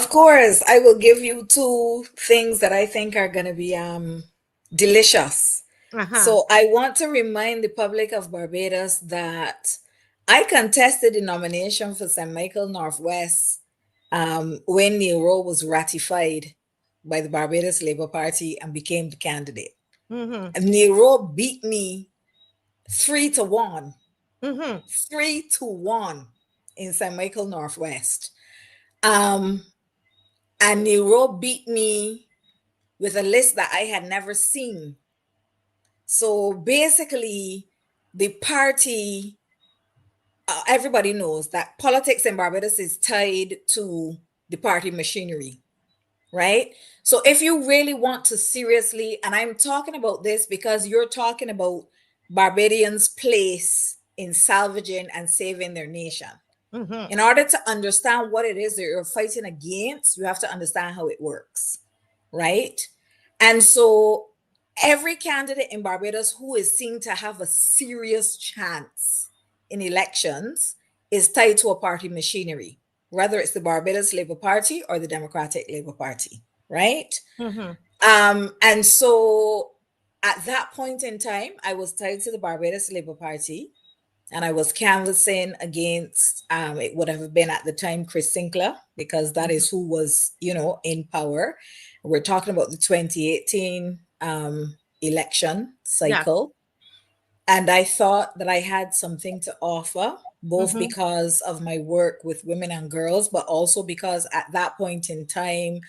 Of course, I will give you two things that I think are going to be delicious. Uh-huh. So I want to remind the public of Barbados that I contested the nomination for St. Michael Northwest when Nero was ratified by the Barbados Labour Party and became the candidate. Mm-hmm. And Nero beat me 3-1, Mm-hmm. 3-1 in St. Michael Northwest. Um, and Nero beat me with a list that I had never seen. So basically, the party, everybody knows that politics in Barbados is tied to the party machinery, right? So if you really want to seriously, and I'm talking about this because you're talking about Barbadians' place in salvaging and saving their nation. Mm-hmm. In order to understand what it is that you're fighting against, you have to understand how it works, right? And so every candidate in Barbados who is seen to have a serious chance in elections is tied to a party machinery, whether it's the Barbados Labour Party or the Democratic Labour Party, right? Mm-hmm. And so at that point in time, I was tied to the Barbados Labour Party and I was canvassing against it would have been at the time Chris Sinclair, because that is who was, in power. We're talking about the 2018 election Yeah. cycle. And I thought that I had something to offer, both Mm-hmm. because of my work with women and girls, but also because at that point in time,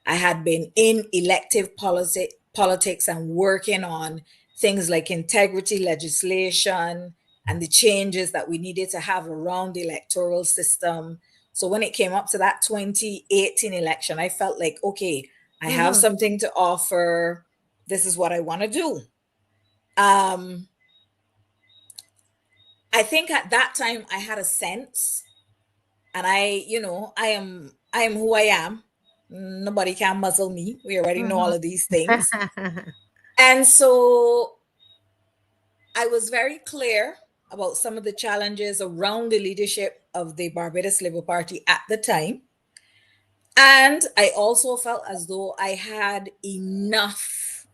I had been in elective politics and working on things like integrity legislation and the changes that we needed to have around the electoral system. So when it came up to that 2018 election, I felt like, okay, I have Mm-hmm. something to offer. This is what I want to do. Um, I think at that time I had a sense, and I am who I am. Nobody can muzzle me. We already know all of these things. Mm-hmm. And so I was very clear about some of the challenges around the leadership of the Barbados Labour Party at the time. And I also felt as though I had enough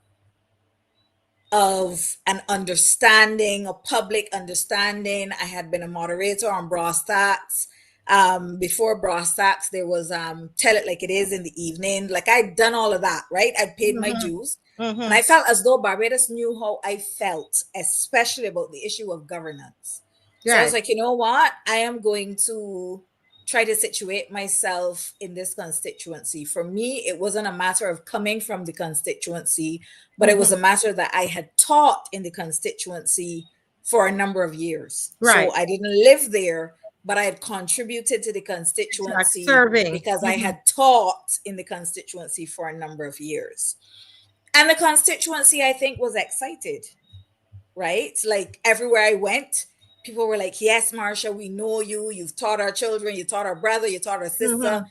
of an understanding, a public understanding. I had been a moderator on Brass Tacks. Before Brass Tacks, there was Tell It Like It Is in the evening. Like I'd done all of that, right? I'd paid my Mm-hmm. dues. And Mm-hmm. I felt as though Barbados knew how I felt, especially about the issue of governance. So I was Right. like, you know what? I am going to try to situate myself in this constituency. For me, it wasn't a matter of coming from the constituency, but it was Mm-hmm. a matter that I had taught in the constituency for a number of years. So Right. I didn't live there, but I had contributed to the Exact constituency serving. because I Mm-hmm. had taught in the constituency for a number of years. And the constituency, I think, was excited, right? Like everywhere I went, people were like, yes, Marsha, we know you. You've taught our children, you taught our brother, you taught our sister. Mm-hmm.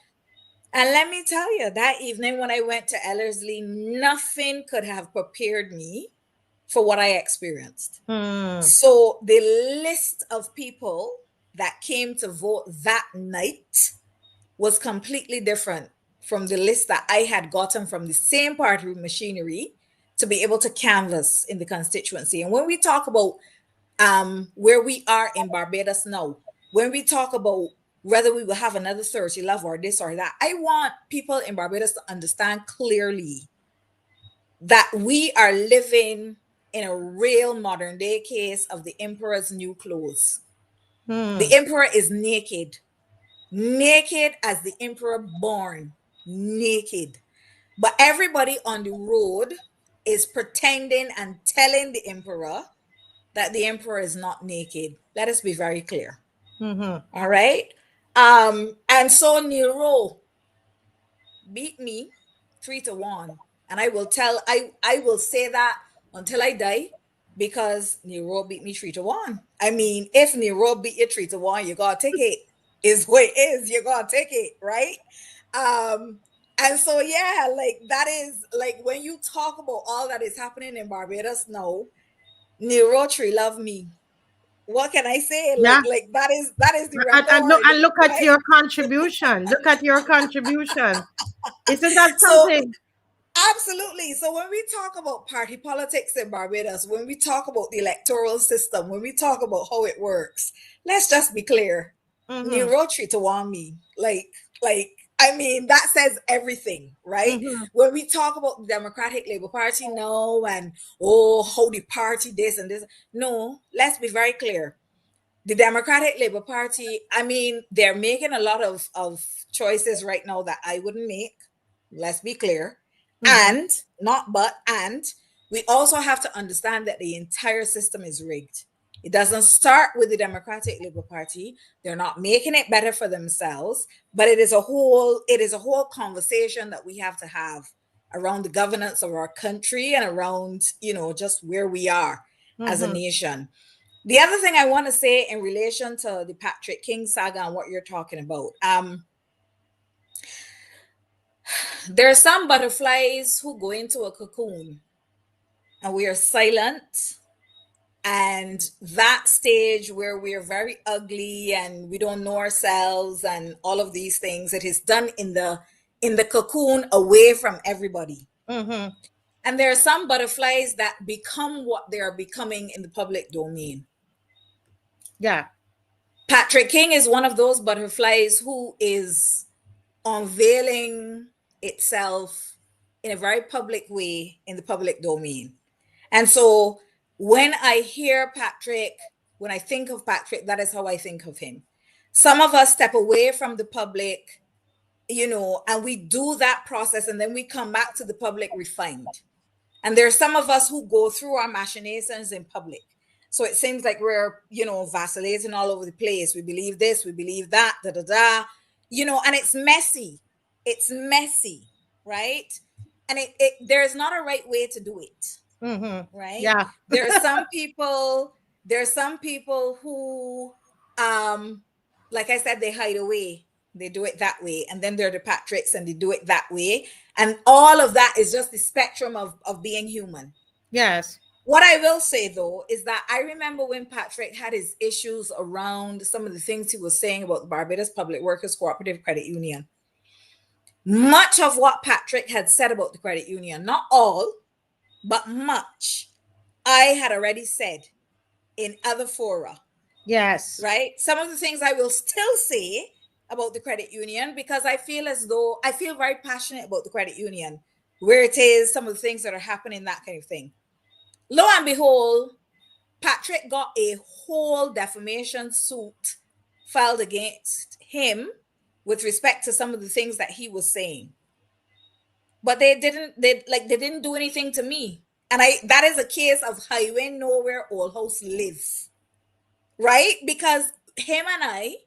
And let me tell you, that evening when I went to Ellerslie, nothing could have prepared me for what I experienced. Mm. So the list of people that came to vote that night was completely different from the list that I had gotten from the same party machinery to be able to canvass in the constituency. And when we talk about where we are in Barbados now, when we talk about whether we will have another 30 love or this or that, I want people in Barbados to understand clearly that we are living in a real modern day case of the emperor's new clothes. The Mm. emperor is naked, naked as the emperor born, naked. But everybody on the road is pretending and telling the emperor that the emperor is not naked. Let us be very clear. Mm-hmm. All right. And so Nero beat me 3-1. And I will say that until I die, because Nero beat me 3-1. I mean, if Nero beat you 3-1, you gotta take it. Is what it is. You gotta take it, right? Um, and so yeah, like that is like when you talk about all that is happening in Barbados now, Nero tree love me. what can I say? Yeah. Like that is the And record, look at right? your contribution. Look at your contribution. Isn't that So something? absolutely. So when we talk about party politics in Barbados, when we talk about the electoral system, when we talk about how it works, let's just be clear. Mm-hmm. New Rotary to want me. Like I mean, that says everything, right? Mm-hmm. When we talk about the Democratic Labour Party now and oh, how the party this and this. No, let's be very clear. The Democratic Labour Party, I mean, they're making a lot of choices right now that I wouldn't make. Let's be clear. Mm-hmm. And not but, and we also have to understand that the entire system is rigged. It doesn't start with the Democratic Labour Party. They're not making it better for themselves, but it is a whole conversation that we have to have around the governance of our country and around, just where we are as a Mm-hmm. nation. The other thing I want to say in relation to the Patrick King saga and what you're talking about, there are some butterflies who go into a cocoon and we are silent. And that stage where we are very ugly and we don't know ourselves and all of these things, it is done in the cocoon away from everybody. Mm-hmm. And there are some butterflies that become what they are becoming in the public domain. Yeah. Patrick King is one of those butterflies who is unveiling itself in a very public way in the public domain. And so when I hear Patrick, when I think of Patrick, that is how I think of him. Some of us step away from the public, and we do that process and then we come back to the public refined. And there's some of us who go through our machinations in public. So it seems like we're, vacillating all over the place. We believe this, we believe that, da da da, and it's messy. It's messy, right? And there's not a right way to do it, Mm-hmm. right? Yeah. There are some people, who, um, like I said, they hide away. They do it that way. And then there are the Patricks and they do it that way. And all of that is just the spectrum of being human. Yes. What I will say though is that I remember when Patrick had his issues around some of the things he was saying about the Barbados Public Workers Cooperative Credit Union. Much of what Patrick had said about the credit union, not all, but much, I had already said in other fora, Yes. right? Some of the things I will still say about the credit union because I feel as though I feel very passionate about the credit union, where it is, some of the things that are happening, that kind of thing. Lo and behold, Patrick got a whole defamation suit filed against him with respect to some of the things that he was saying. But they didn't do anything to me. And that is a case of how you ain't know where old house live. Right? Because him and I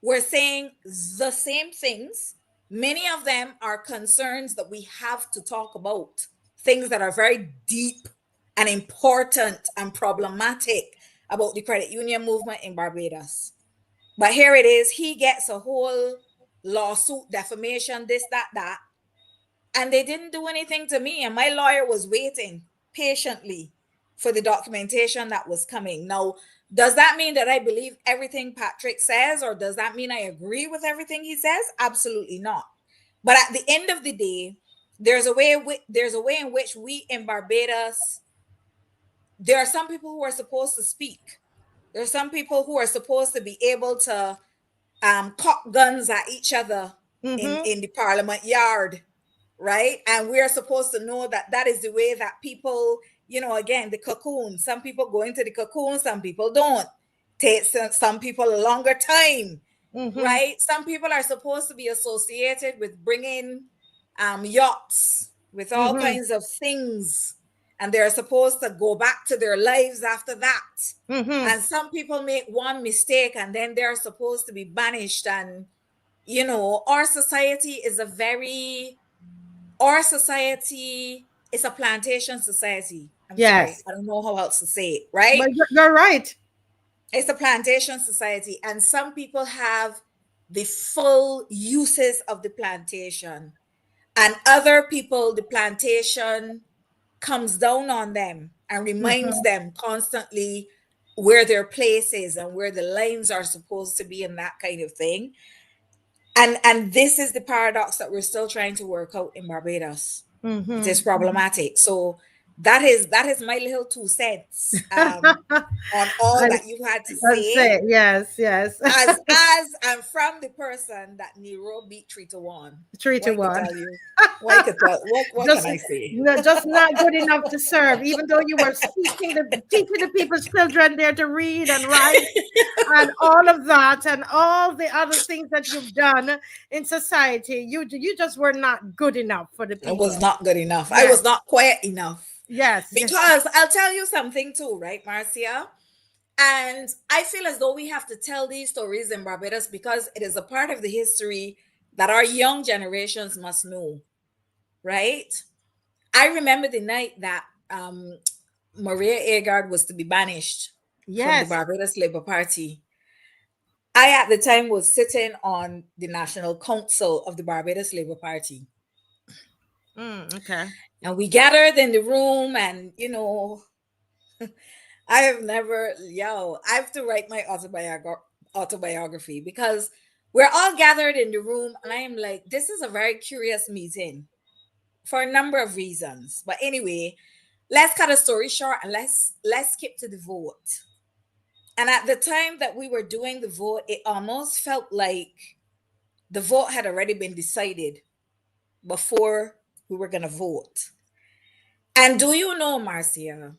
were saying the same things. Many of them are concerns that we have to talk about, things that are very deep and important and problematic about the credit union movement in Barbados. But here it is, he gets a whole lawsuit, defamation, this, that, that, and they didn't do anything to me. And my lawyer was waiting patiently for the documentation that was coming. Now, does that mean that I believe everything Patrick says, or does that mean I agree with everything he says? Absolutely not. But at the end of the day, there's a way in which we in Barbados, there are some people who are supposed to speak. There are some people who are supposed to be able to cock guns at each other in Mm-hmm. in the parliament yard, right? And we're supposed to know that that is the way that people, again, the cocoon, some people go into the cocoon, some people don't. Takes some people a longer time, Mm-hmm. right? Some people are supposed to be associated with bringing yachts with all Mm-hmm. kinds of things, and they're supposed to go back to their lives after that. Mm-hmm. And some people make one mistake and then they're supposed to be banished. And our society is a very our society is a plantation society. I'm sorry, Yes. I don't know how else to say it, right? But you're right. It's a plantation society, and some people have the full uses of the plantation, and other people, the plantation comes down on them and reminds Mm-hmm. them constantly, where their place is and where the lines are supposed to be and that kind of thing. And this is the paradox that we're still trying to work out in Barbados. It is problematic. So that is my little 2 cents on all And that you had to let's say. say yes, yes. As I'm from the person that Nero beat 3-1. Three to What I could one. tell you? What can Just I say? no, just not good enough to serve, even though you were teaching the people's children there to read and write and all of that and all the other things that you've done in society. You just were not good enough for the It was people. not good enough. I Yes, was not quiet enough. yes, yes. Because I'll tell you something too, right, Marcia? And I feel as though we have to tell these stories in Barbados because it is a part of the history that our young generations must know, right? I remember the night that Maria Agard was to be banished from the Yes. Barbados Labour Party. I, at the time, was sitting on the National Council of the Barbados Labour Party. Okay. And we gathered in the room, and, I have never, I have to write my autobiography because we're all gathered in the room, and I am like, this is a very curious meeting for a number of reasons. But anyway, let's cut a story short and let's skip to the vote. And at the time that we were doing the vote, it almost felt like the vote had already been decided before we were going to vote. And do you know, Marcia,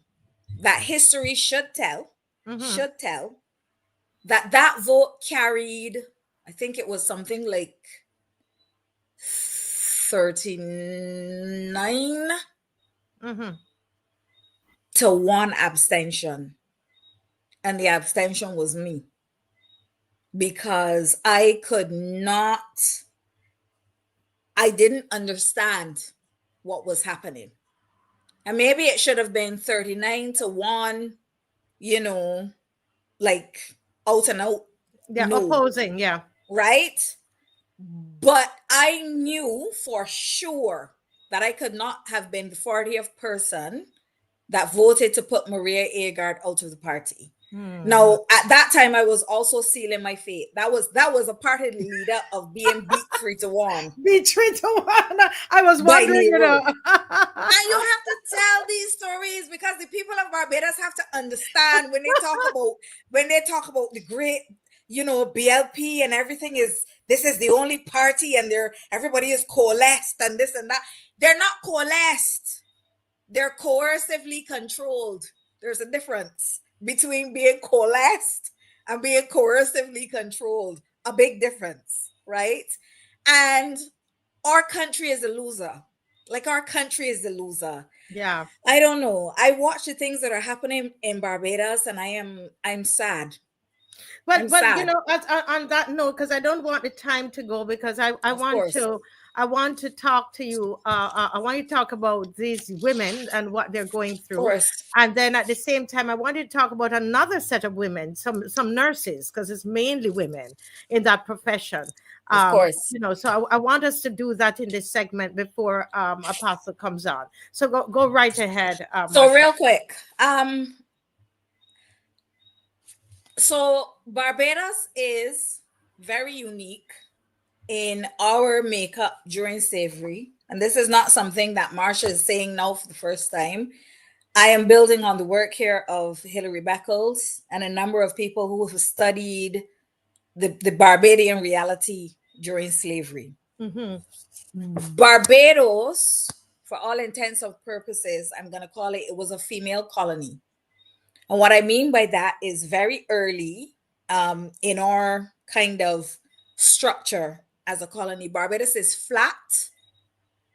that history should tell that vote carried, I think it was something like 39 to 1 abstention. And the abstention was me. Because I didn't understand what was happening. And maybe it should have been 39 to 1, like out and out. Yeah, No. opposing, yeah. Right? But I knew for sure that I could not have been the 40th person that voted to put Maria Agard out of the party. Now, at that time, I was also sealing my fate. That was a part of the lead up of being beat 3-1. Beat 3-1. I was By wondering, Nero. And you have to tell these stories because the people of Barbados have to understand when they talk about the great, BLP and everything this is the only party and everybody is coalesced and this and that. They're not coalesced. They're coercively controlled. There's a difference between being coalesced and being coercively controlled. A big difference, right? And our country is a loser. Like, our country is the loser. Yeah. I don't know. I watch the things that are happening in Barbados and I'm sad. But I'm sad. on that note, because I don't want the time to go, because I Of want course. to talk to you. I want you to talk about these women and what they're going Of through, course. and then at the same time, I want you to talk about another set of women, some nurses, because it's mainly women in that profession. Of course. So I want us to do that in this segment before Apostle comes on. So go right ahead. So Marsha. real quick, so Barbados is very unique in our makeup during slavery. And this is not something that Marsha is saying now for the first time. I am building on the work here of Hilary Beckles and a number of people who have studied the Barbadian reality during slavery. Barbados, for all intents and purposes, I'm going to call it was a female colony. And what I mean by that is very early in our kind of structure as a colony, Barbados is flat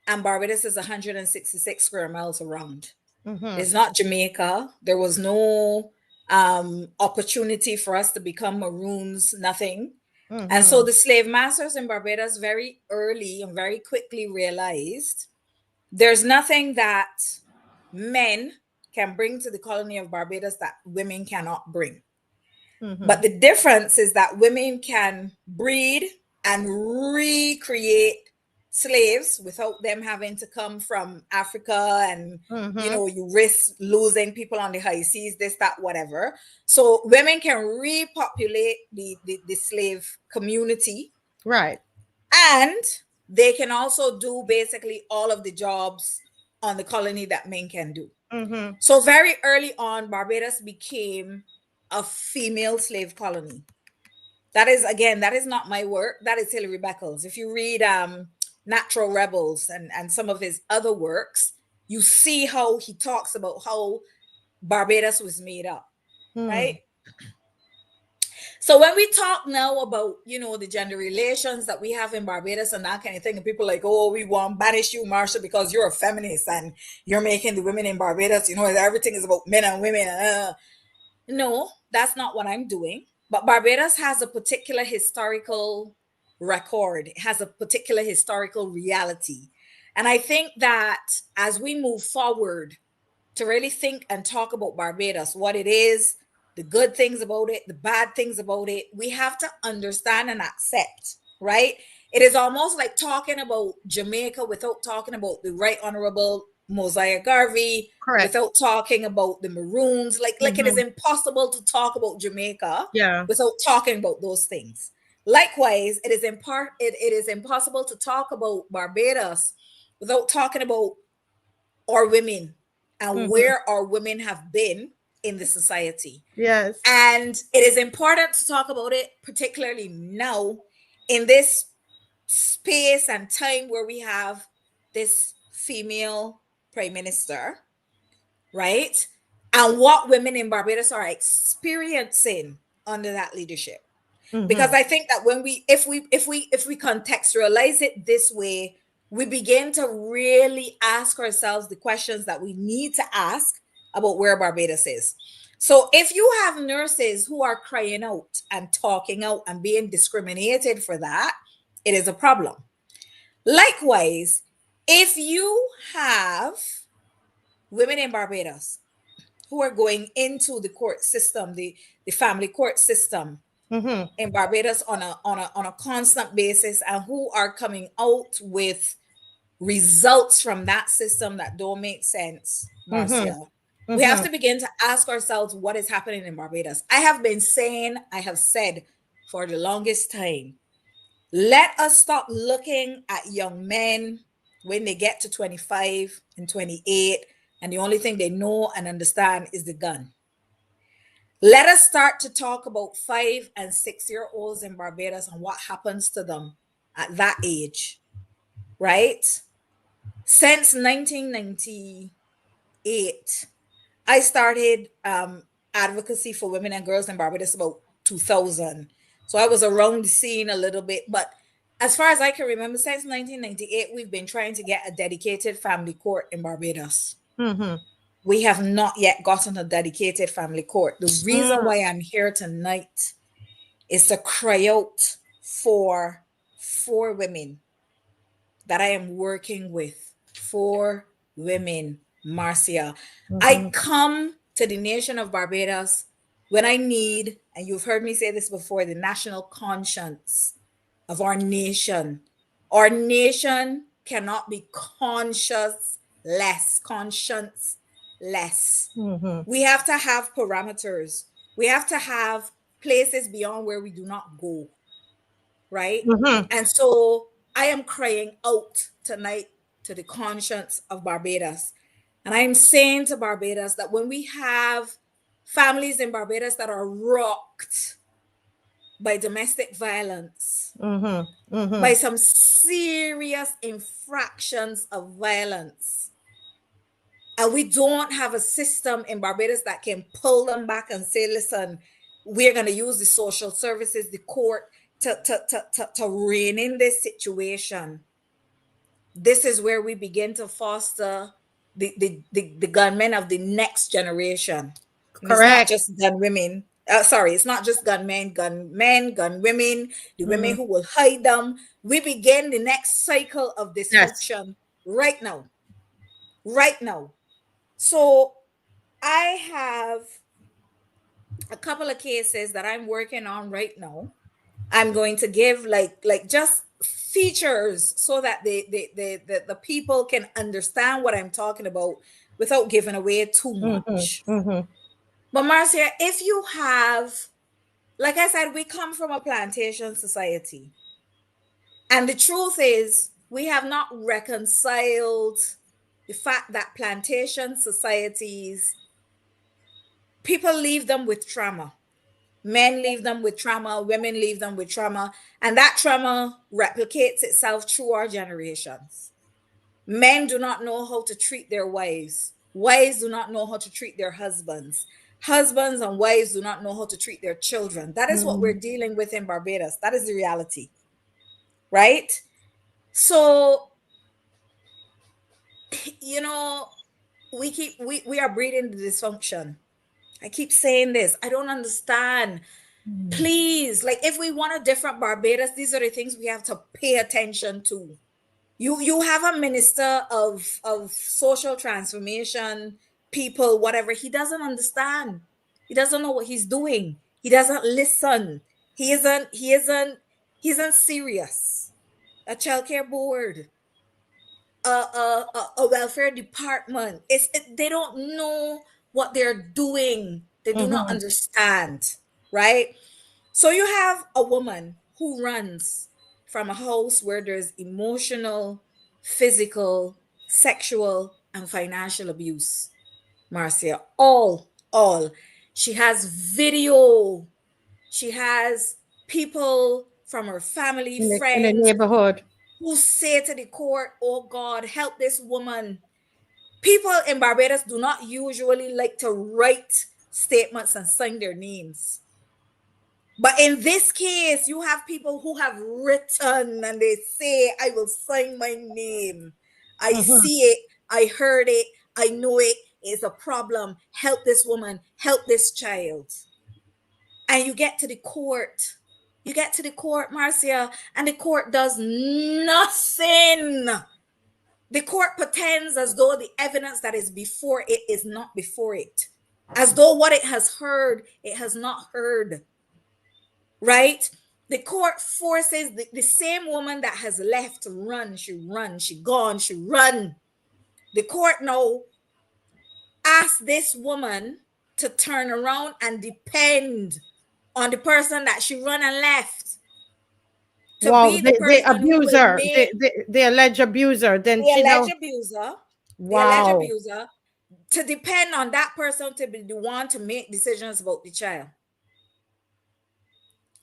and Barbados is 166 square miles around. It's not Jamaica. There was no opportunity for us to become maroons, nothing. And so the slave masters in Barbados very early and very quickly realized there's nothing that men can bring to the colony of Barbados that women cannot bring. But the difference is that women can breed and recreate slaves without them having to come from Africa, and Mm-hmm. you risk losing people on the high seas, this, that, whatever. So women can repopulate the slave community, Right. and they can also do basically all of the jobs on the colony that men can do. Mm-hmm. So very early on, Barbados became a female slave colony. That is, again, that is not my work. That is Hilary Beckles. If you read Natural Rebels and some of his other works, you see how he talks about how Barbados was made up, right? Mm. So when we talk now about, the gender relations that we have in Barbados and that kind of thing, and people like, oh, we want banish you, Marsha, because you're a feminist and you're making the women in Barbados, everything is about men and women. No, that's not what I'm doing. But Barbados has a particular historical record. It has a particular historical reality. And I think that as we move forward to really think and talk about Barbados, what it is, the good things about it, the bad things about it, we have to understand and accept, right? It is almost like talking about Jamaica without talking about the Right Honorable Mosiah Garvey, Correct. without talking about the Maroons. Like it is Mm-hmm. impossible to talk about Jamaica Yeah. without talking about those things. Likewise, it is impossible to talk about Barbados without talking about our women and Mm-hmm. where our women have been in the society. Yes. And it is important to talk about it, particularly now in this space and time where we have this female prime minister, right? And what women in Barbados are experiencing under that leadership. Because Mm-hmm. I think that when we contextualize it this way, we begin to really ask ourselves the questions that we need to ask about where Barbados is. So if you have nurses who are crying out and talking out and being discriminated for that, it is a problem. Likewise, if you have women in Barbados who are going into the court system, the family court system Mm-hmm. in Barbados on a constant basis, and who are coming out with results from that system that don't make sense, Mm-hmm. Marcia. We have Mm-hmm. to begin to ask ourselves what is happening in Barbados. I have said for the longest time, let us stop looking at young men when they get to 25 and 28, and the only thing they know and understand is the gun. Let us start to talk about 5 and 6-year-olds in Barbados and what happens to them at that age, right? Since 1998, I started advocacy for women and girls in Barbados about 2000. So I was around the scene a little bit, but as far as I can remember, since 1998, we've been trying to get a dedicated family court in Barbados. Mm-hmm. We have not yet gotten a dedicated family court. The reason Mm. why I'm here tonight is to cry out for 4 women that I am working with. 4 women, Marcia. I Mm-hmm. come to the nation of Barbados when I need, and you've heard me say this before, the national conscience of our nation. Our nation cannot be conscience less. Mm-hmm. We have to have parameters. We have to have places beyond where we do not go, right? Mm-hmm. And so I am crying out tonight to the conscience of Barbados. And I'm saying to Barbados that when we have families in Barbados that are rocked by domestic violence, Mm-hmm. by Mm-hmm. some serious infractions of violence, and we don't have a system in Barbados that can pull them back and say, listen, we're going to use the social services, the court to rein in this situation. This is where we begin to foster the gunmen of the next generation. And it's not Correct. just gun women. It's not just gun women, the women Mm. who will hide them. We begin the next cycle of Yes. dysfunction right now. Right now. So I have a couple of cases that I'm working on right now. I'm going to give like just features so that the people can understand what I'm talking about without giving away too Mhm. much. Mhm. But Marcia, if you have, like I said, we come from a plantation society. And the truth is, we have not reconciled the fact that plantation societies, people leave them with trauma. Men leave them with trauma, women leave them with trauma, and that trauma replicates itself through our generations. Men do not know how to treat their wives. Wives do not know how to treat their husbands. Husbands and wives do not know how to treat their children. That is what we're Mhm. dealing with in Barbados. That is the reality, right? So, you know, we are breeding the dysfunction. I keep saying this. I don't understand. Please, like if we want a different Barbados, these are the things we have to pay attention to. You have a minister of social transformation, people, whatever. He doesn't understand. He doesn't know what he's doing. He doesn't listen. He isn't serious. A childcare board, a welfare department. They don't know what they're doing. They do not Mhm. understand, right? So you have a woman who runs from a house where there's emotional, physical, sexual, and financial abuse. Marcia, all. She has video. She has people from her family, In the friends neighborhood. who say to the court, "Oh God, help this woman." People in Barbados do not usually like to write statements and sign their names. But in this case, you have people who have written and they say, "I will sign my name. I Mhm. see it. I heard it. I know it is a problem. Help this woman. Help this child." And you get to the court. You get to the court, Marcia, and the court does nothing. The court pretends as though the evidence that is before it is not before it, as though what it has heard, it has not heard, right? The court forces the same woman that has left to run, she gone, she run. The court now asks this woman to turn around and depend on the person that she run and left to Wow, be the the person who will abuser, make the alleged abuser. Then the she alleged know. abuser, the alleged Wow. abuser, to depend on that person to be the one to make decisions about the child.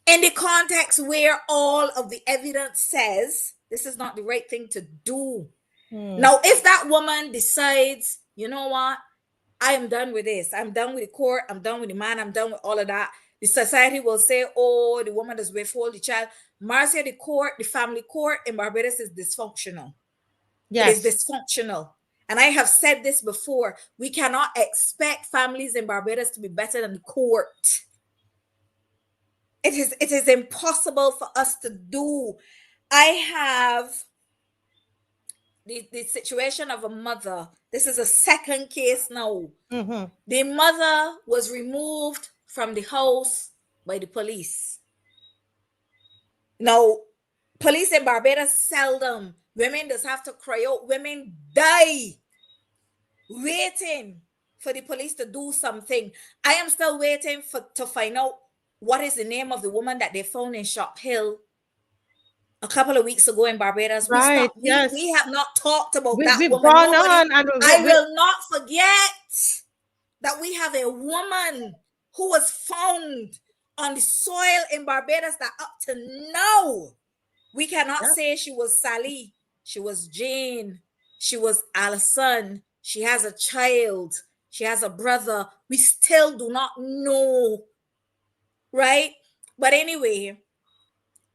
In the context where all of the evidence says this is not the right thing to do. Hmm. Now, if that woman decides, you know what, I am done with this, I'm done with the court, I'm done with the man, I'm done with all of that, the society will say, oh, the woman does withhold the child. Marcia, the court, the family court in Barbados is dysfunctional. It is Yes. dysfunctional. And I have said this before. We cannot expect families in Barbados to be better than the court. It is impossible for us to do. I have the situation of a mother. This is a second case now. Mhm. The mother was removed from the house by the police. Now, police in Barbados seldom. Women just have to cry out. Women die waiting for the police to do something. I am still waiting to find out what is the name of the woman that they found in Shop Hill a couple of weeks ago in Barbados. We Right. stop. We Yes. have not talked about that We've woman. gone Nobody. on and I will not forget that we have a woman who was found on the soil in Barbados that up to now we cannot yeah. say she was Sally, she was Jane, she was Alison, she has a child, she has a brother. We still do not know, right? But anyway,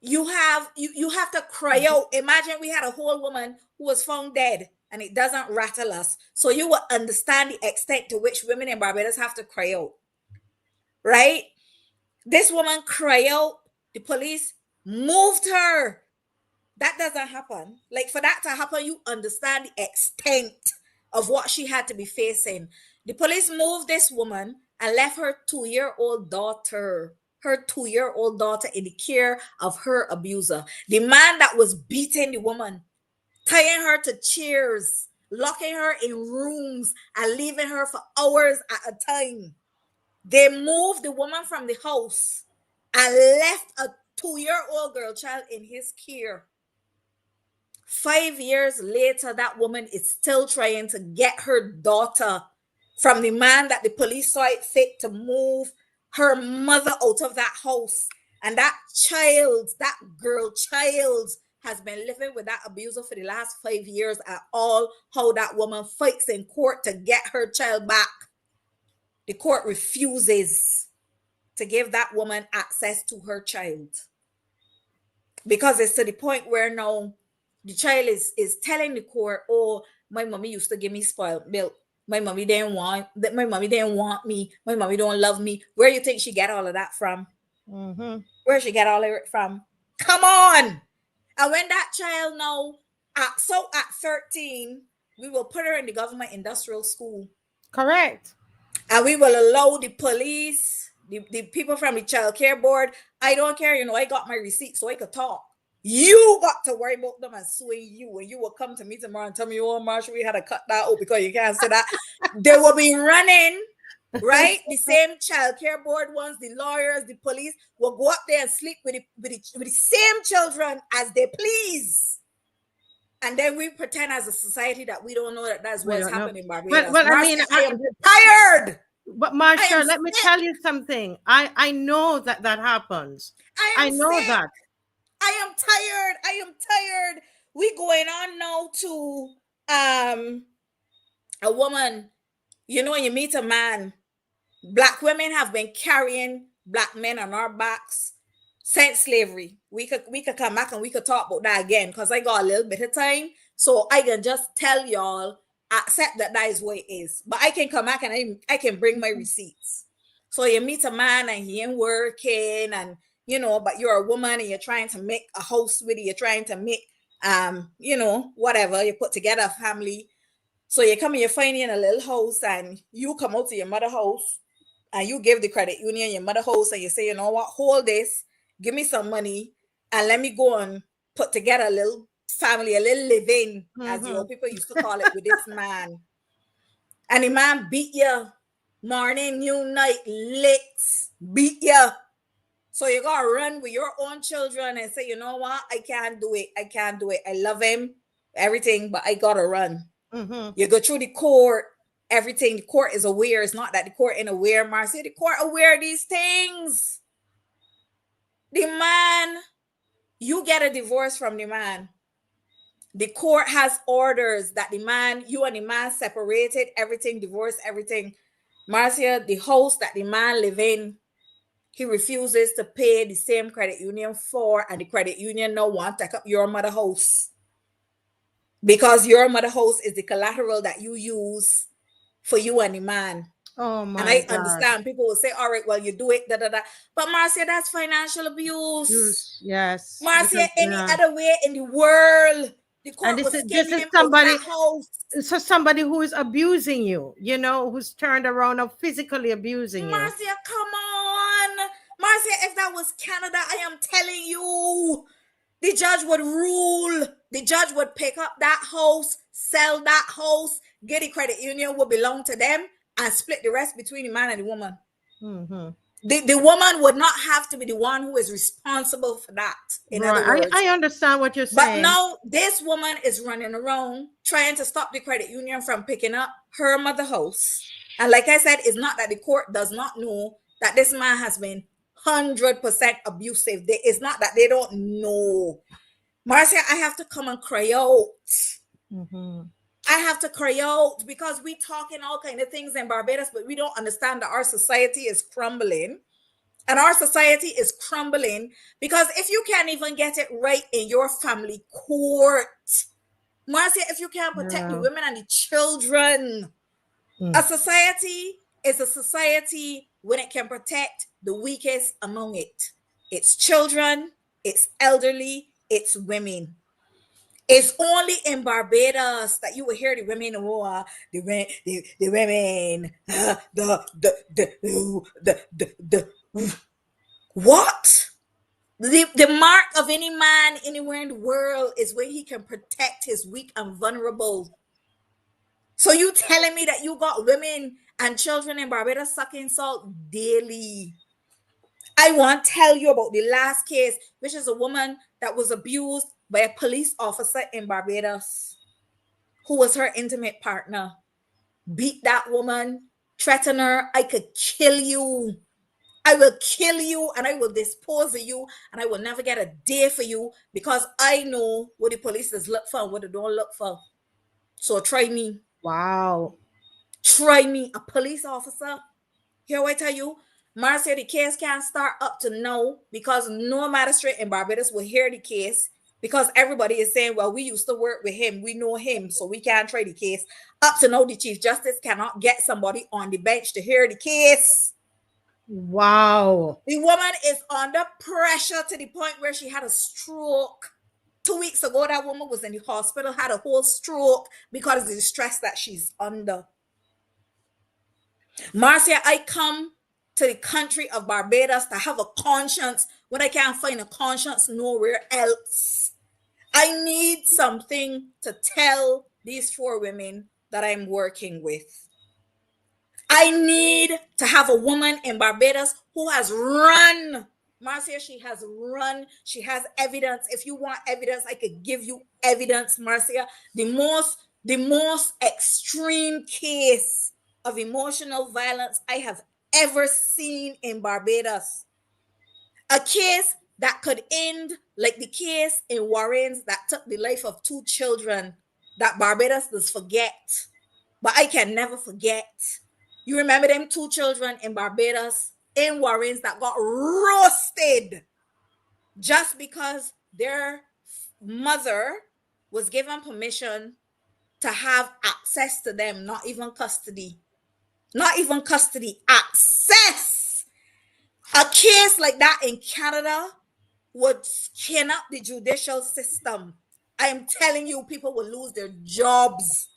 you have to cry out. Imagine we had a whole woman who was found dead and it doesn't rattle us. So you will understand the extent to which women in Barbados have to cry out, right? This woman cry out, the police moved her. That doesn't happen. Like for that to happen, you understand the extent of what she had to be facing. The police moved this woman and left her 2-year-old daughter, her 2-year-old daughter in the care of her abuser. The man that was beating the woman, tying her to chairs, locking her in rooms, and leaving her for hours at a time. They moved the woman from the house and left a 2-year-old girl child in his care. 5 years later, that woman is still trying to get her daughter from the man that the police saw it fit to move her mother out of that house. And that child, that girl child, has been living with that abuser for the last 5 years at all. How that woman fights in court to get her child back. The court refuses to give that woman access to her child because it's to the point where now the child is telling the court, oh, my mommy used to give me spoiled milk. My mommy didn't want me. My mommy don't love me. Where you think she get all of that from? Mm-hmm. Where she get all of it from? Come on. And when that child now, at 13, we will put her in the government industrial school. Correct. And we will allow the police, the people from the child care board. I don't care, I got my receipt so I could talk. You got to worry about them and suing you. And you will come to me tomorrow and tell me, oh, Marsha, we had to cut that out because you can't say that. They will be running, right? The same child care board ones, the lawyers, the police will go up there and sleep with the same children as they please. And then we pretend as a society that we don't know that that's what's happening in Barbados. Well, Marcia, I am tired. But Marsha, let me tell you something. I know that happens. I know sick. that. I am tired. We going on now to a woman. When you meet a man, Black women have been carrying Black men on our backs since slavery. We could come back and we could talk about that again because I got a little bit of time. So I can just tell y'all, accept that is what it is. But I can come back and I can bring my receipts. So you meet a man and he ain't working and but you're a woman and you're trying to make a house with it. You're trying to make whatever. You put together a family. So you come and you find in a little house and you come out to your mother house and you give the credit union your mother house and you say, you know what, hold this, give me some money and let me go and put together a little family, a little living, as the old people used to call it, with this man. And the man beat you morning, noon, night, late, beat you. So you gotta run with your own children and say, you know what, I can't do it. I love him, everything, but I gotta run. You go through the court, everything. The court is aware. It's not that the court ain't aware, Marcia. The court aware of these things. The man, you get a divorce from the man. The court has orders that you and the man separated, everything, divorced, everything. Marcia, the house that the man live in, he refuses to pay the same credit union for, and the credit union now want to take up your mother house. Because your mother house is the collateral that you use for you and the man. Oh my And I God. understand people will say, all right, well, you do it, da da da. But Marcia, that's financial abuse. Yes. Marcia, any other way in the world, the court was this is somebody out of that house. So somebody who is abusing you, who's turned around and physically abusing you. Marcia, come on. Marcia, if that was Canada, I am telling you, the judge would rule. The judge would pick up that house, sell that house, get the credit union would belong to them, and split the rest between the man and the woman. The woman would not have to be the one who is responsible for that. In other words, I understand what you're saying. But now this woman is running around trying to stop the credit union from picking up her mother house. And like I said, it's not that the court does not know that this man has been 100% abusive. It's not that they don't know. Marcia, I have to come and cry out. I have to cry out because we talking all kind of things in Barbados, but we don't understand that our society is crumbling. And our society is crumbling because if you can't even get it right in your family court, Marcia, if you can't protect the women and the children, a society is a society when it can protect the weakest among it. It's children, it's elderly, it's women. It's only in Barbados that you will hear the women, What? The mark of any man anywhere in the world is when he can protect his weak and vulnerable. So you telling me that you got women and children in Barbados sucking salt daily? I want to tell you about the last case, which is a woman that was abused by a police officer in Barbados who was her intimate partner. Beat that woman, threaten her, I could kill you. I will kill you and I will dispose of you and I will never get a day for you because I know what the police is look for and what they don't look for. So try me. Wow. Try me. A police officer. Here I tell you, Marcia, the case can't start up to now because no magistrate in Barbados will hear the case because everybody is saying, well, we used to work with him. We know him, so we can't try the case. Up to now, the Chief Justice cannot get somebody on the bench to hear the case. Wow. The woman is under pressure to the point where she had a stroke. 2 weeks ago, that woman was in the hospital, had a whole stroke because of the stress that she's under. Marcia, I come to the country of Barbados to have a conscience when I can't find a conscience nowhere else. I need something to tell these 4 women that I'm working with. I need to have a woman in Barbados who has run. Marcia, she has run. She has evidence. If you want evidence, I could give you evidence, Marcia. The most extreme case of emotional violence I have ever seen in Barbados. A case that could end like the case in Warrens that took the life of 2 children that Barbados does forget. But I can never forget. You remember them 2 children in Barbados, in Warrens, that got roasted just because their mother was given permission to have access to them, not even custody. Not even custody, access. A case like that in Canada would skin up the judicial system. I am telling you, people will lose their jobs.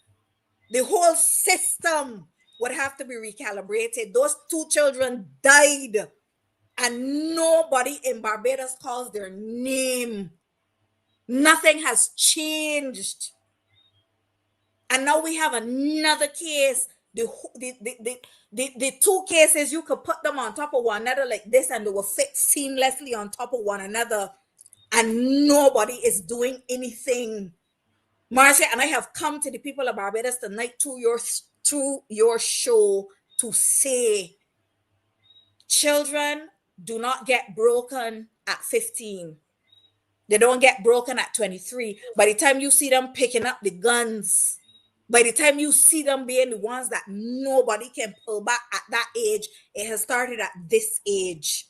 The whole system would have to be recalibrated. Those 2 children died, and nobody in Barbados calls their name. Nothing has changed. And now we have another case. The 2 cases, you could put them on top of one another like this, and they will fit seamlessly on top of one another. And nobody is doing anything. Marcia, and I have come to the people of Barbados tonight through your show to say, children do not get broken at 15. They don't get broken at 23. By the time you see them picking up the guns, by the time you see them being the ones that nobody can pull back at that age, it has started at this age.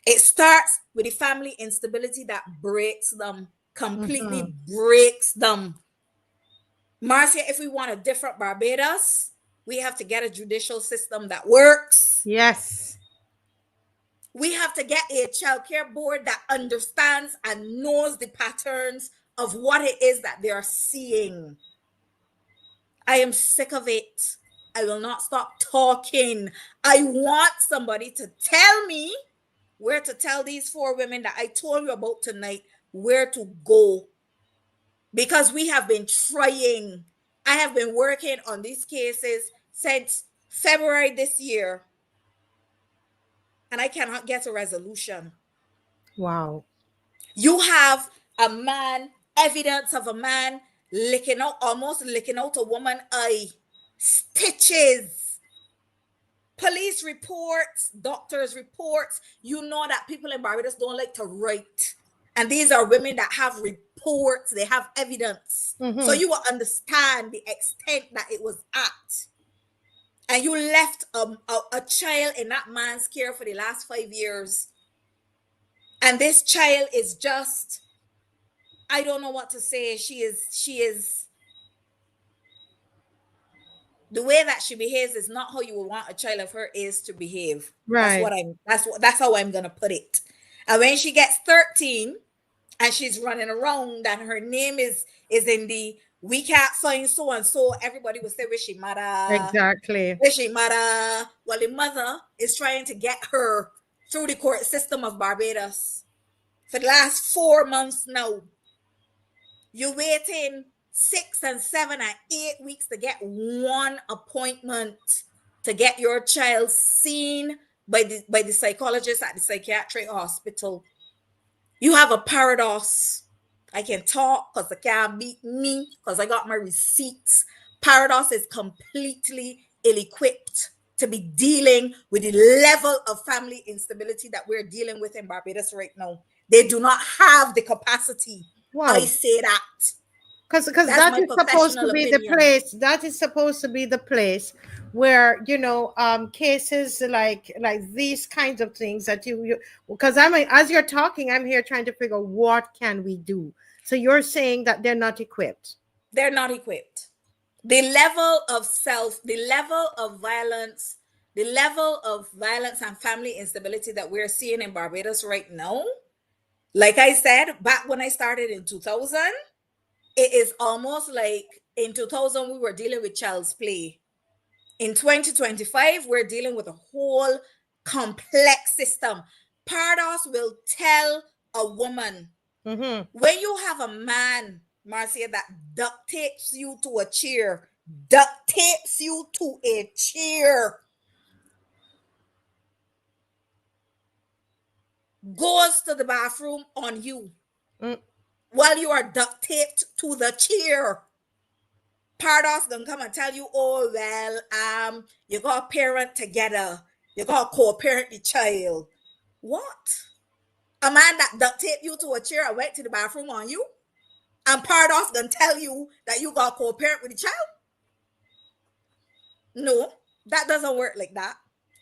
It starts with the family instability that breaks them, completely breaks them. Marcia, if we want a different Barbados, we have to get a judicial system that works. Yes. We have to get a child care board that understands and knows the patterns of what it is that they are seeing. I am sick of it. I will not stop talking. I want somebody to tell me where to tell these 4 women that I told you about tonight where to go. Because we have been trying. I have been working on these cases since February this year, and I cannot get a resolution. Wow. You have a man, evidence of a man almost licking out a woman's eye, stitches, police reports, doctors' reports. You know that people in Barbados don't like to write. And these are women that have reports, they have evidence. So you will understand the extent that it was at. And you left a child in that man's care for the last 5 years. And this child is just, I don't know what to say. She is, the way that she behaves is not how you would want a child of her age to behave. Right. That's how I'm gonna put it. And when she gets 13, and she's running around and her name is in the we can't find so and so, everybody will say where she mother. Exactly. Where she mother. Well, the mother is trying to get her through the court system of Barbados for the last 4 months now. You're waiting 6 and 7 and 8 weeks to get one appointment to get your child seen by the psychologist at the psychiatric hospital. You have a paradox. I can talk because they can't beat me because I got my receipts. Paradox is completely ill-equipped to be dealing with the level of family instability that we're dealing with in Barbados right now. They do not have the capacity. I Wow. say that. Because That's that my is supposed to professional be the opinion. place. That is supposed to be the place where, cases like these kinds of things that you because as you're talking, I'm here trying to figure what can we do. So you're saying that they're not equipped. They're not equipped. The level of violence and family instability that we're seeing in Barbados right now, like I said, back when I started in 2000, it is almost like in 2000 we were dealing with child's play. In 2025, we're dealing with a whole complex system. Paradox will tell a woman, Mm-hmm. when you have a man, Marcia, that duct tapes you to a chair, goes to the bathroom on you Mm. while you are duct taped to the chair. Paradox gonna come and tell you, oh well, you got parent together, you got co-parent the child. What? A man that duct tape you to a chair and went to the bathroom on you, and Paradox gonna tell you that you got co-parent with the child? No, that doesn't work like that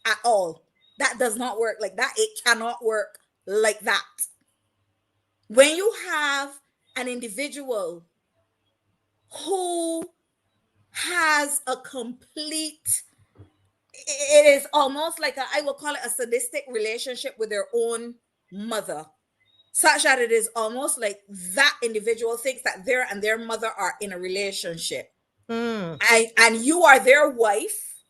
at all. That does not work like that. It cannot work like that. When you have an individual who has a complete, it is almost like I will call it a sadistic relationship with their own mother, such that it is almost like that individual thinks that their mother are in a relationship, Mm. and you are their wife,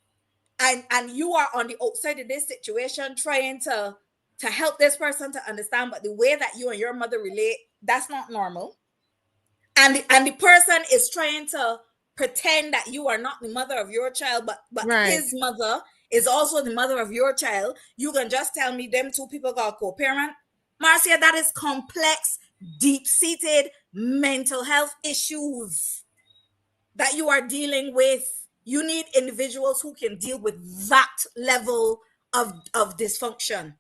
and you are on the outside of this situation trying to help this person to understand, but the way that you and your mother relate, that's not normal. And the person is trying to pretend that you are not the mother of your child, but Right. his mother is also the mother of your child. You can just tell me them two people got co-parent? Marcia, that is complex, deep-seated mental health issues that you are dealing with. You need individuals who can deal with that level of dysfunction.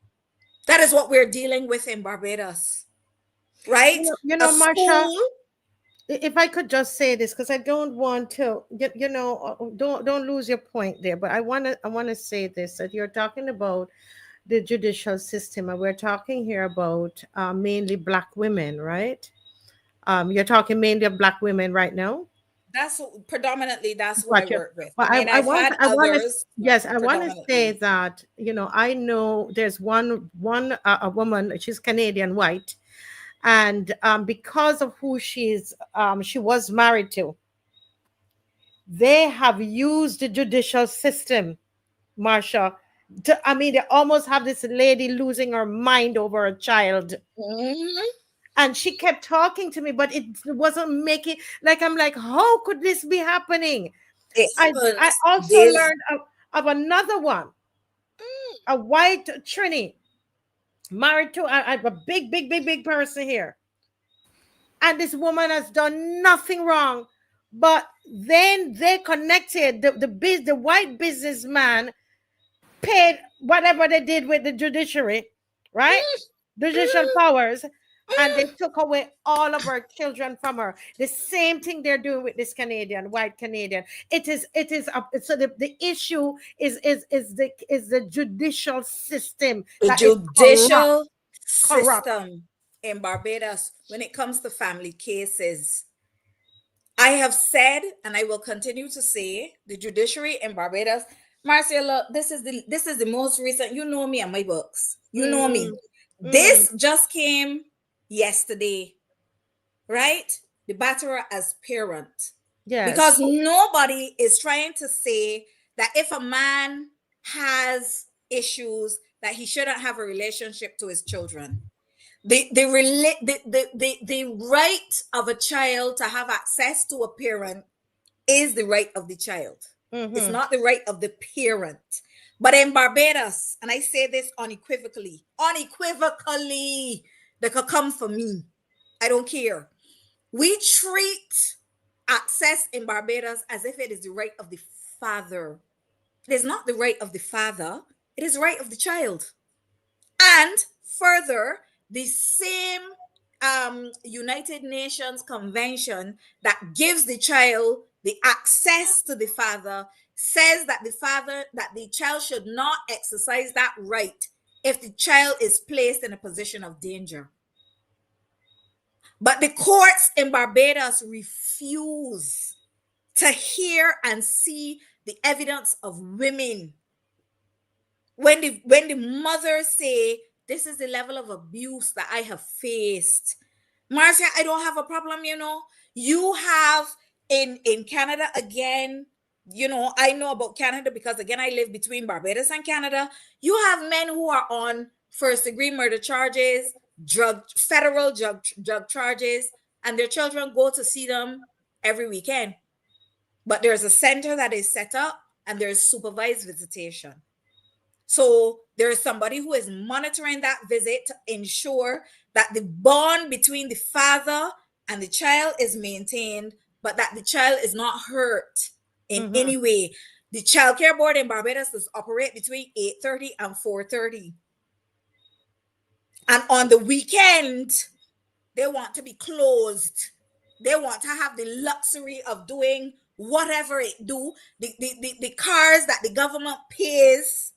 That is what we're dealing with in Barbados, right? A Marsha, school. if I could just say this, because I don't want to, don't lose your point there. But I want to say this, that you're talking about the judicial system, and we're talking here about mainly Black women, right? You're talking mainly of Black women right now. That's predominantly that's who I Gotcha. work with. I But mean, I've had I want to, others, but yes, I want to say predominantly. that I know there's one a woman. She's Canadian, white, and because of who she was married to, they have used the judicial system, Marsha. I mean, they almost have this lady losing her mind over a child. Mhm. And she kept talking to me, but it wasn't making, like, I'm like, how could this be happening? It I happens. also This. learned of another one, a white Trini, married to a big, big, big, big person here. And this woman has done nothing wrong. But then they connected the white businessman paid whatever they did with the judiciary, right? Judicial Mhm. powers, and they took away all of her children from her. The same thing they're doing with this Canadian, white Canadian. It is so the issue is the judicial system The that is corrupt, judicial corrupt. system in Barbados, when it comes to family cases, I have said, and I will continue to say, the judiciary in Barbados. Marcia, look, this is the most recent. You know me and my books. You know me. Mm, mm, This just came yesterday, right? The batterer as parent. Because yes. nobody is trying to say that if a man has issues that he shouldn't have a relationship to his children. The right of a child to have access to a parent is the right of the child. It's Mm-hmm. not the right of the parent. But in Barbados, and I say this unequivocally, they could come for me. I don't care. We treat access in Barbados as if it is the right of the father. It is not the right of the father, it is the right of the child. And further, the same United Nations convention that gives the child the access to the father says that the child should not exercise that right if the child is placed in a position of danger. But the courts in Barbados refuse to hear and see the evidence of women when the mothers say this is the level of abuse that I have faced. Marcia, I don't have a problem. You have in Canada again. I know about Canada because again I live between Barbados and Canada. You have men who are on first degree murder charges, federal drug charges, and their children go to see them every weekend. But there's a center that is set up and there's supervised visitation. So there is somebody who is monitoring that visit to ensure that the bond between the father and the child is maintained, but that the child is not hurt in Mm-hmm. any way. The child care board in Barbados does operate between 8:30 and 4:30. And on the weekend, they want to be closed. They want to have the luxury of doing whatever it do. The cars that the government pays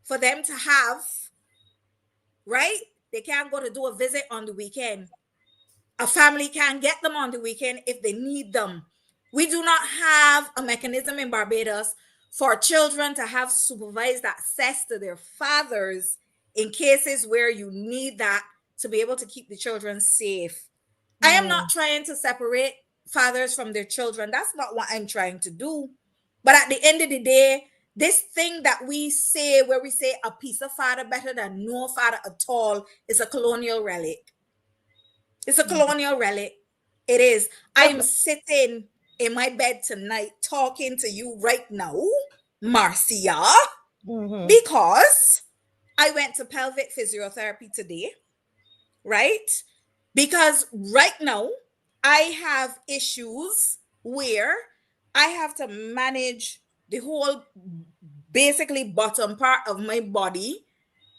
for them to have, right? They can't go to do a visit on the weekend. A family can get them on the weekend if they need them. We do not have a mechanism in Barbados for children to have supervised access to their fathers in cases where you need that to be able to keep the children safe. I am not trying to separate fathers from their children. That's not what I'm trying to do. But at the end of the day, this thing that we say, where we say a piece of father better than no father at all, is a colonial relic. It's a colonial relic. It is. I am sitting in my bed tonight talking to you right now, Marcia, Mm-hmm. because I went to pelvic physiotherapy today, right? Because right now I have issues where I have to manage the whole basically bottom part of my body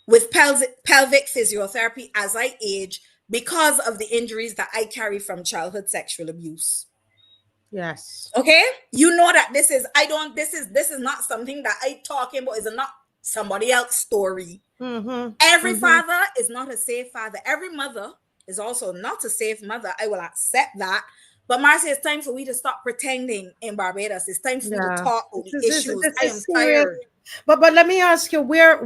with pelvic physiotherapy as I age because of the injuries that I carry from childhood sexual abuse. Yes. Okay? You know that this is not something that I talking about, is not somebody else's story. Mm-hmm. Every Mm-hmm. father is not a safe father. Every mother is also not a safe mother. I will accept that. But Marcia, it's time for we to stop pretending in Barbados. It's time for we to Yeah. talk about This the is this, issues. this I is am serious. tired. But let me ask you, where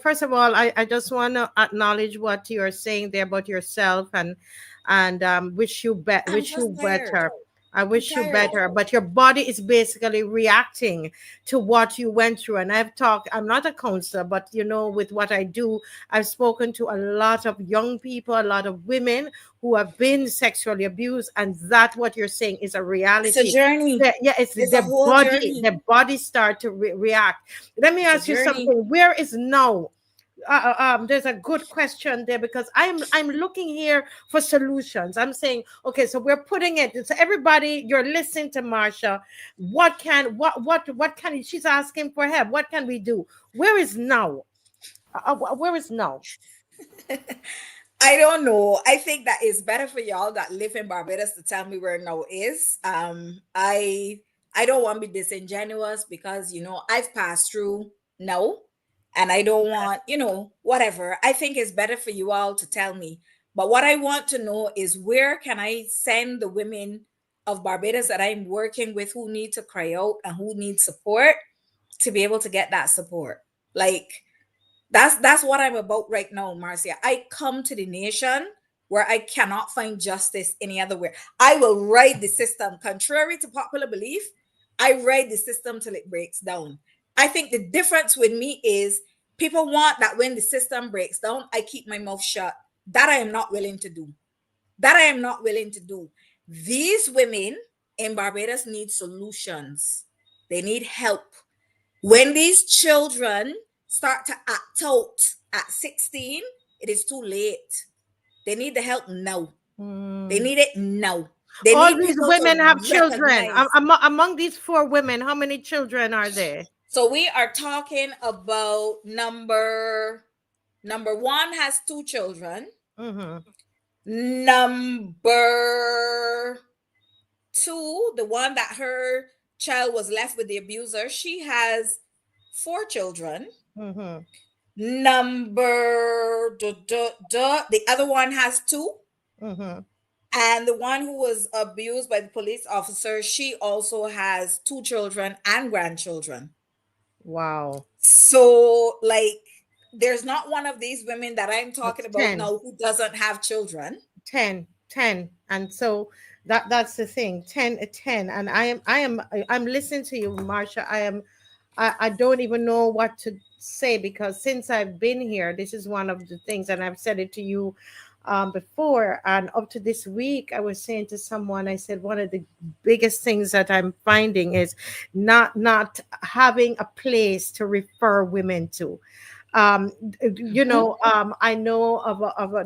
first of all, I just want to acknowledge what you're saying there about yourself, and I'm wish just you tired. better. I I'm wish you tired. better, but your body is basically reacting to what you went through. And I'm not a counselor, but with what I do, I've spoken to a lot of young people, a lot of women who have been sexually abused, and that what you're saying is a It's a reality. journey. Yeah, it's It's a whole journey. their body start to react. Let me It's a ask you journey. something. Where is now? There's a good question there, because I'm looking here for solutions. I'm saying, okay, so we're putting it. So everybody, you're listening to Marsha. What can she's asking for help? What can we do? Where is now? Where is now? I don't know. I think that it's better for y'all that live in Barbados to tell me where now is. I don't want to be disingenuous because I've passed through now, and I don't want whatever. I think it's better for you all to tell me. But what I want to know is where can I send the women of Barbados that I'm working with who need to cry out and who need support to be able to get that support. Like that's what I'm about right now, Marcia. I come to the nation where I cannot find justice any other way. I will ride the system. Contrary to popular belief, I ride the system till it breaks down. I think the difference with me is People want that when the system breaks down, I keep my mouth shut. That I am not willing to do. That I am not willing to do. These women in Barbados need solutions. They need help. When these children start to act out at 16, it is too late. They need the help now. They need it now. They All need these people women to have children. recognize. Among these 4 women, how many children are there? So we are talking about number one has 2 children. Mm-hmm. Number 2, the one that her child was left with the abuser, she has 4 children. Mm-hmm. The other one has 2. Mm-hmm. And the one who was abused by the police officer, she also has 2 children and grandchildren. Wow. So, like, there's not one of these women that I'm talking That's about 10. now who doesn't have children. 10. And so that's the thing. 10. And I'm listening to you, Marsha. I don't even know what to say, because since I've been here, this is one of the things, and I've said it to you before, and up to this week, I was saying to someone, I said one of the biggest things that I'm finding is not having a place to refer women to. um I know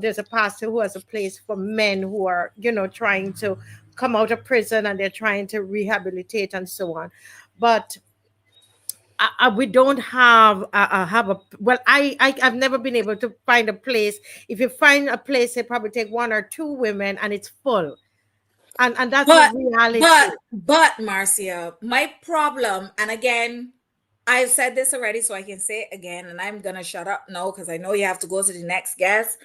there's a pastor who has a place for men who are, trying to come out of prison, and they're trying to rehabilitate and so on. But we don't have a well, I've never been able to find a place. If you find a place, they probably take 1 or 2 women, and it's full. And that's the But reality. but Marcia, my problem, and again, I've said this already, so I can say it again, and I'm gonna shut up now because I know you have to go to the next guest.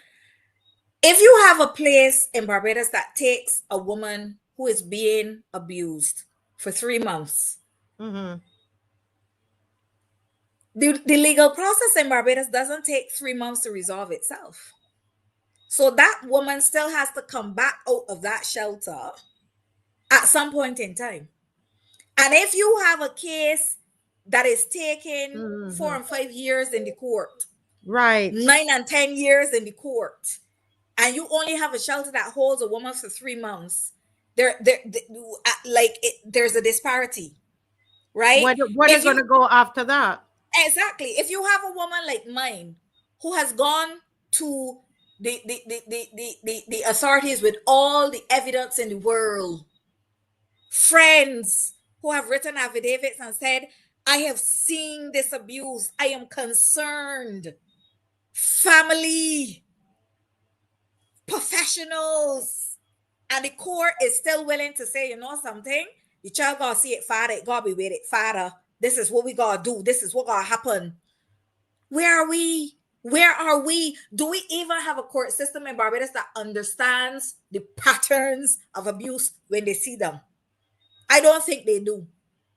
If you have a place in Barbados that takes a woman who is being abused for 3 months, Hmm. the legal process in Barbados doesn't take 3 months to resolve itself. So that woman still has to come back out of that shelter at some point in time. And if you have a case that is taking Hmm. 4 and 5 years in the court, Right. 9 and 10 years in the court, and you only have a shelter that holds a woman for 3 months, there's a disparity, right? Where they're If gonna you go after that? exactly, if you have a woman like mine who has gone to the authorities with all the evidence in the world, friends who have written affidavits and said, I have seen this abuse, I am concerned, family, professionals, and the court is still willing to say, you know something, the child gotta see it, father, it gotta be with it, father, this is what we gotta do, this is what gotta happen. Where are we? Where are we? Do we even have a court system in Barbados that understands the patterns of abuse when they see them? I don't think they do.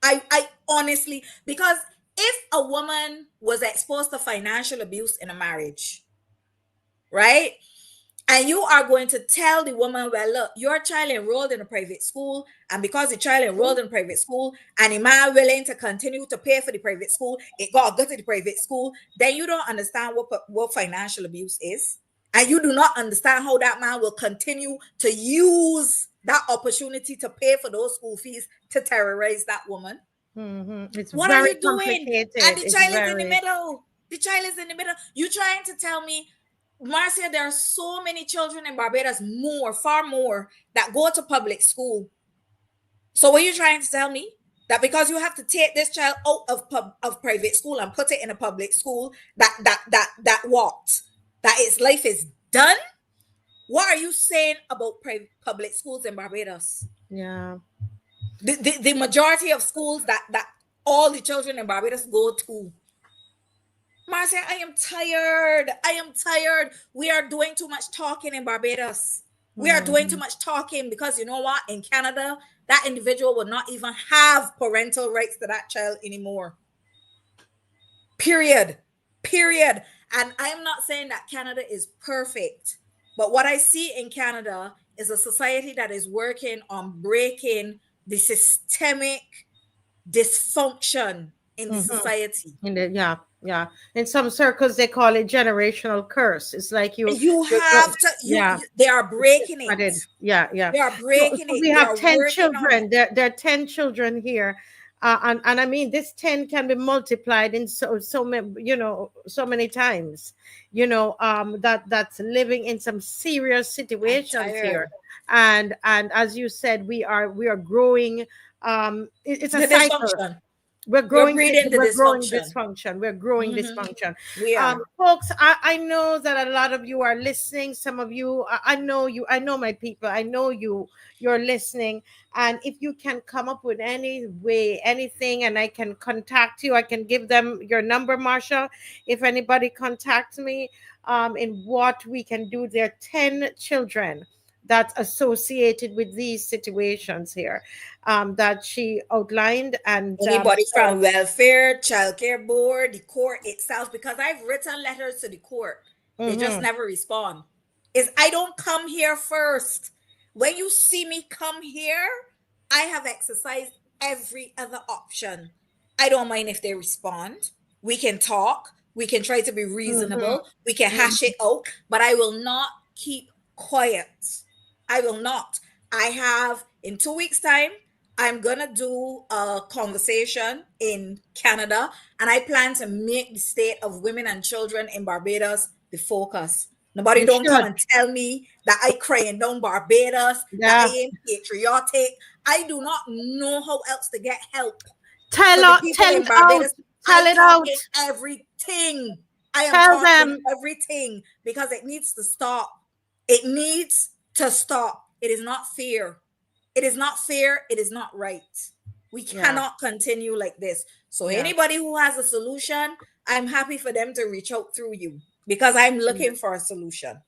I honestly, because if a woman was exposed to financial abuse in a marriage, right? And you are going to tell the woman, well, look, your child enrolled in a private school, and because the child enrolled in private school and the man willing to continue to pay for the private school, it got go to the private school, then you don't understand what financial abuse is. And you do not understand how that man will continue to use that opportunity to pay for those school fees to terrorize that woman. It's What are very you doing? And complicated. the It's child is in the very. middle. The child is in the middle. You trying to tell me, Marcia, there are so many children in Barbados, more, far more, that go to public school. So what are you trying to tell me? That because you have to take this child out of private school and put it in a public school, that what? That its life is done? What are you saying about public schools in Barbados? Yeah. The majority of schools that all the children in Barbados go to. Marcia, I am tired. I am tired. We are doing too much talking in Barbados. We are doing too Mhm. much talking because you know what? In Canada, that individual will not even have parental rights to that child anymore. Period. Period. And I'm not saying that Canada is perfect, but what I see in Canada is a society that is working on breaking the systemic dysfunction in the Mhm. society. Yeah. Yeah. In some circles, they call it generational curse. It's like You you're go, have to, yeah. they are breaking it. Started. Yeah, yeah. They are So, breaking so it. we They have are 10 working on children. it. There are 10 children here. And I mean, this 10 can be multiplied in so many, so many times, that's living in some serious I'm situations here. tired. And as you said, we are growing. It's a The cycle. dysfunction. we're We're growing di- breeding the we're growing dysfunction. dysfunction we're growing Hmm. dysfunction. We are. Folks, I know that a lot of you are listening. Some of you, I know you, I know my people, I know you're listening. And if you can come up with any way, anything, and I can contact you, I can give them your number, Marsha. If anybody contacts me, in what we can do, there are 10 children that's associated with these situations here, that she outlined. And Anybody so, from welfare, childcare board, the court itself, because I've written letters to the court. They just mhm, never respond. Is I don't come here first. When you see me come here, I have exercised every other option. I don't mind if they respond. We can talk. We can try to be mhm, reasonable. We can hash mhm. it out, but I will not keep quiet. I will not. I have in 2 weeks' time, I'm gonna do a conversation in Canada, and I plan to make the state of women and children in Barbados the focus. Nobody You don't come should. and tell me that I crying down Barbados, that I Yeah. ain't patriotic. I do not know how else to get help Tell for the out, people tell in it out, Barbados. tell I it out. talking everything. I am Tell talking them. everything because it needs to stop. It needs to stop. It is not fair. It is not fair. It is not right. We Yeah, cannot continue like this. So, yeah. anybody who has a solution, I'm happy for them to reach out through you because I'm Mm. looking for a solution.